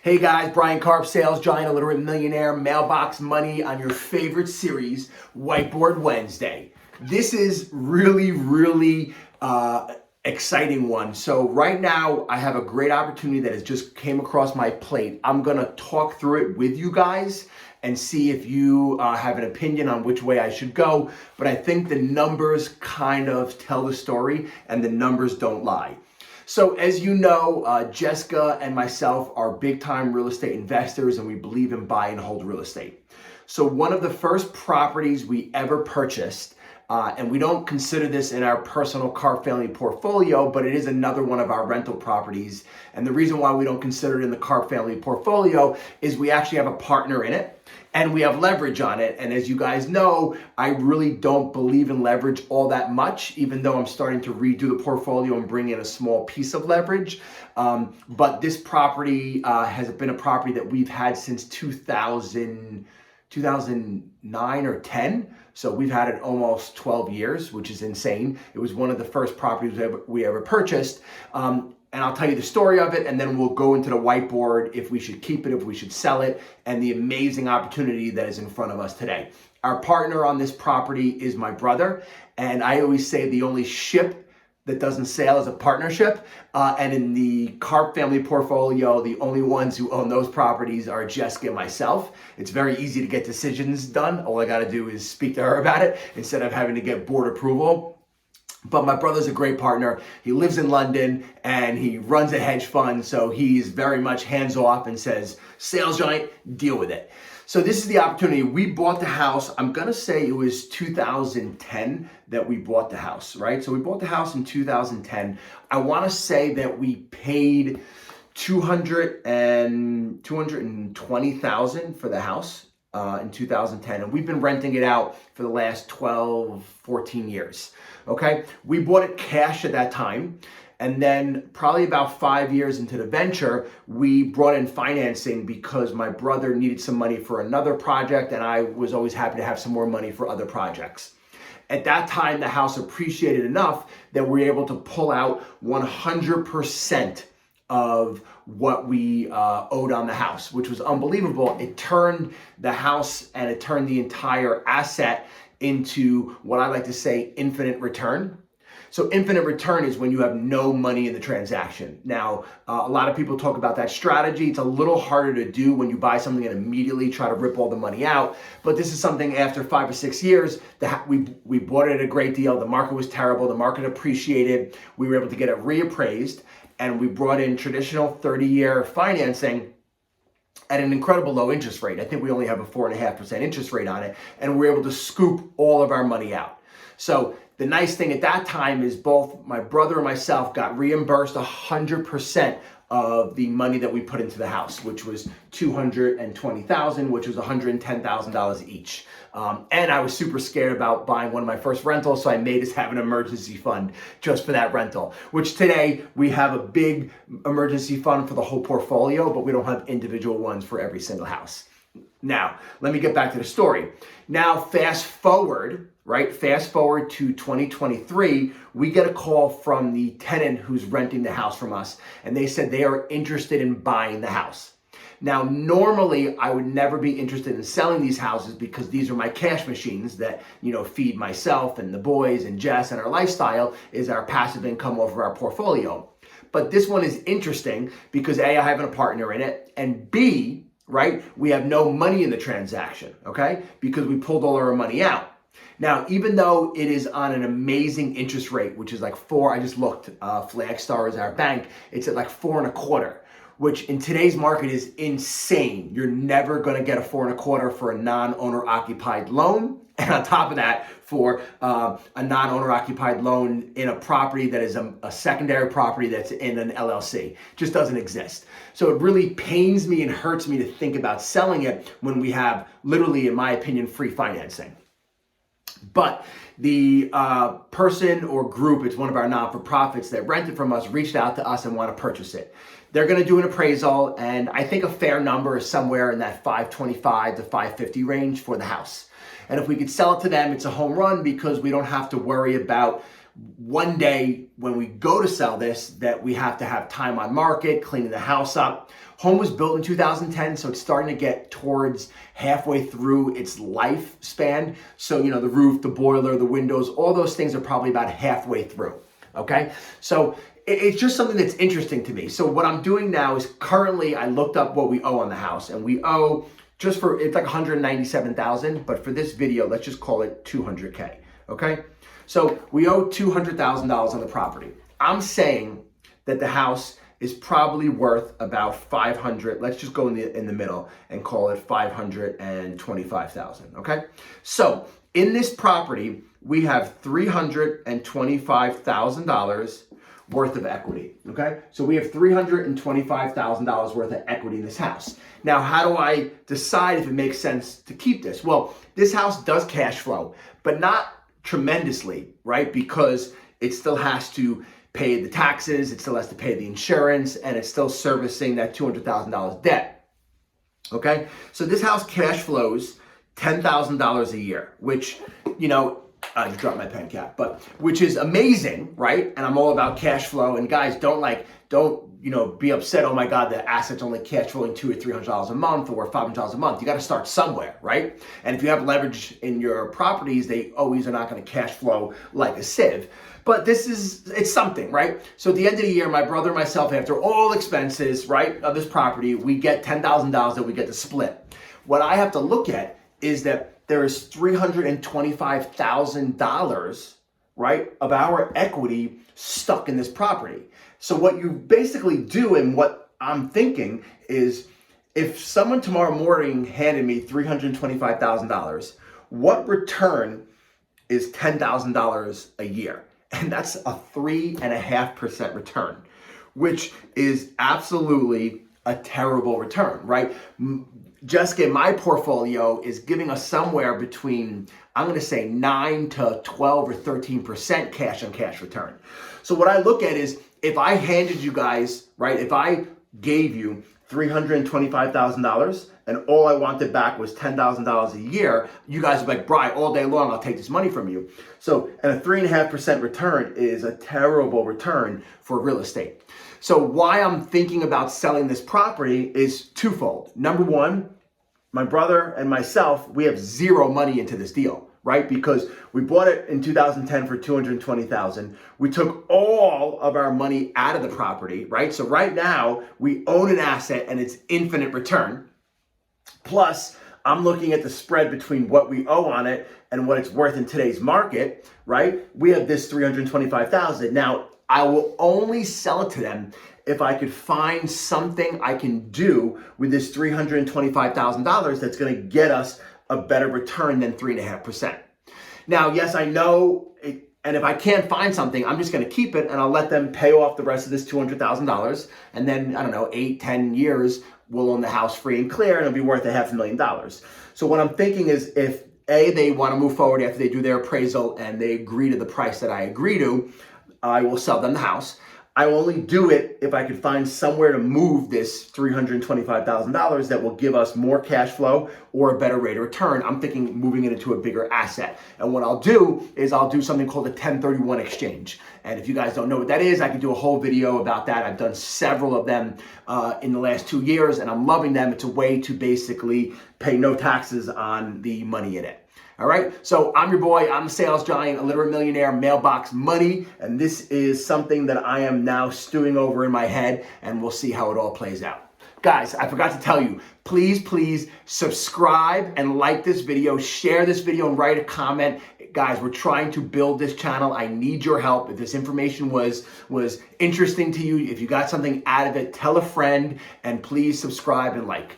Hey guys, Brian Karp, Sales Giant, Illiterate Millionaire, Mailbox Money on your favorite series, Whiteboard Wednesday. This is really exciting one. So right now I have a great opportunity that has just came across my plate. I'm gonna talk through it with you guys and see if you have an opinion on which way I should go. But I think the numbers kind of tell the story and the numbers don't lie. So as you know, Jessica and myself are big time real estate investors and we believe in buy and hold real estate. So one of the first properties we ever purchased, and we don't consider this in our personal Karp family portfolio, but it is another one of our rental properties. And the reason why we don't consider it in the Karp family portfolio is we actually have a partner in it and we have leverage on it. And as you guys know, I really don't believe in leverage all that much, even though I'm starting to redo the portfolio and bring in a small piece of leverage. But this property has been a property that we've had since 2009 or 10. So we've had it almost 12 years, which is insane. It was one of the first properties we ever purchased. And I'll tell you the story of it, and then we'll go into the whiteboard, if we should keep it, if we should sell it, and the amazing opportunity that is in front of us today. Our partner on this property is my brother, and I always say the only ship that doesn't sail is a partnership. And in the Karp family portfolio, the only ones who own those properties are Jessica and myself. It's very easy to get decisions done. All I gotta do is speak to her about it instead of having to get board approval. But my brother's a great partner. He lives in London and he runs a hedge fund. So he's very much hands off and says, Sales Giant, deal with it. So this is the opportunity. We bought the house. I'm going to say it was 2010 that we bought the house, right? So we bought the house in 2010. I want to say that we paid $220,000 for the house in 2010. And we've been renting it out for the last 12, 14 years. Okay, we bought it cash at that time. And then probably about 5 years into the venture, we brought in financing because my brother needed some money for another project and I was always happy to have some more money for other projects. At that time, the house appreciated enough that we were able to pull out 100% of what we owed on the house, which was unbelievable. It turned the house and it turned the entire asset into what I like to say infinite return. So infinite return is when you have no money in the transaction. Now, a lot of people talk about that strategy. It's a little harder to do when you buy something and immediately try to rip all the money out. But this is something after 5 or 6 years that we bought it at a great deal. The market was terrible. The market appreciated. We were able to get it reappraised and we brought in traditional 30-year financing at an incredible low interest rate. I think we only have a 4.5% interest rate on it, and we're able to scoop all of our money out. So the nice thing at that time is both my brother and myself got reimbursed 100% of the money that we put into the house, which was $220,000, which was $110,000 each. And I was super scared about buying one of my first rentals, so I made us have an emergency fund just for that rental, which today we have a big emergency fund for the whole portfolio, but we don't have individual ones for every single house. Now, let me get back to the story. Now, fast forward to 2023, we get a call from the tenant who's renting the house from us, and they said they are interested in buying the house. Now, normally I would never be interested in selling these houses because these are my cash machines that, feed myself and the boys and Jess, and our lifestyle is our passive income off of our portfolio. But this one is interesting because A, I have a partner in it, and B, right, we have no money in the transaction, okay, because we pulled all our money out. Now, even though it is on an amazing interest rate, which is like 4, I just looked, Flagstar is our bank, it's at like 4.25%, which in today's market is insane. You're never gonna get a 4.25% for a non-owner occupied loan. And on top of that, for a non-owner occupied loan in a property that is a secondary property that's in an LLC. Just doesn't exist. So it really pains me and hurts me to think about selling it when we have literally, in my opinion, free financing. But the person or group, it's one of our non-for-profits that rented from us, reached out to us and want to purchase it. They're going to do an appraisal, and I think a fair number is somewhere in that $525 to $550 range for the house. And if we could sell it to them, it's a home run because we don't have to worry about one day when we go to sell this, that we have to have time on market, cleaning the house up. Home was built in 2010, so it's starting to get towards halfway through its lifespan. So, you know, the roof, the boiler, the windows, all those things are probably about halfway through, okay? So it's just something that's interesting to me. So what I'm doing now is currently I looked up what we owe on the house, and we owe just for, it's like $197,000, but for this video, let's just call it $200K, okay? So we owe $200,000 on the property. I'm saying that the house is probably worth about 500. Let's just go in the middle and call it 525,000. Okay. So in this property, we have $325,000 worth of equity. Okay. So we have $325,000 worth of equity in this house. Now, how do I decide if it makes sense to keep this? Well, this house does cash flow, but not tremendously, right? Because it still has to pay the taxes, it still has to pay the insurance, and it's still servicing that $200,000 debt. Okay, so this house cash flows $10,000 a year, which, you know, I just dropped my pen cap, but which is amazing, right? And I'm all about cash flow. And guys, don't be upset. Oh my God, the asset's only cash flowing $200 or $300 a month or $500 a month. You got to start somewhere, right? And if you have leverage in your properties, they always are not going to cash flow like a sieve. But it's something, right? So at the end of the year, my brother and myself, after all expenses, right, of this property, we get $10,000 that we get to split. What I have to look at is that there is $325,000, right, of our equity stuck in this property. So what you basically do, and what I'm thinking is, if someone tomorrow morning handed me $325,000, what return is $10,000 a year? And that's a 3.5% return, which is absolutely a terrible return, right? Jessica, my portfolio is giving us somewhere between, I'm going to say 9 to 12 or 13% cash on cash return. So what I look at is, if I handed you guys, right, if I gave you $325,000 and all I wanted back was $10,000 a year, you guys would be like, Bri, all day long, I'll take this money from you. So, and a 3.5% return is a terrible return for real estate. So why I'm thinking about selling this property is twofold. Number one, my brother and myself, we have zero money into this deal, right? Because we bought it in 2010 for $220,000. We took all of our money out of the property, right? So right now we own an asset and it's infinite return. Plus, I'm looking at the spread between what we owe on it and what it's worth in today's market, right? We have this $325,000. Now, I will only sell it to them if I could find something I can do with this $325,000 that's going to get us a better return than 3.5%. Now, yes, I know, and if I can't find something, I'm just going to keep it and I'll let them pay off the rest of this $200,000. And then, I don't know, 8, 10 years, we'll own the house free and clear and it'll be worth $500,000. So what I'm thinking is, if A, they want to move forward after they do their appraisal and they agree to the price that I agree to, I will sell them the house. I will only do it if I could find somewhere to move this $325,000 that will give us more cash flow or a better rate of return. I'm thinking moving it into a bigger asset. And what I'll do is I'll do something called a 1031 exchange. And if you guys don't know what that is, I can do a whole video about that. I've done several of them in the last 2 years and I'm loving them. It's a way to basically pay no taxes on the money in it. All right, so I'm your boy, I'm a sales giant, illiterate millionaire, mailbox money, and this is something that I am now stewing over in my head, and we'll see how it all plays out. Guys, I forgot to tell you, please subscribe and like this video, share this video, and write a comment. Guys, we're trying to build this channel. I need your help. If this information was interesting to you, if you got something out of it, tell a friend, and please subscribe and like.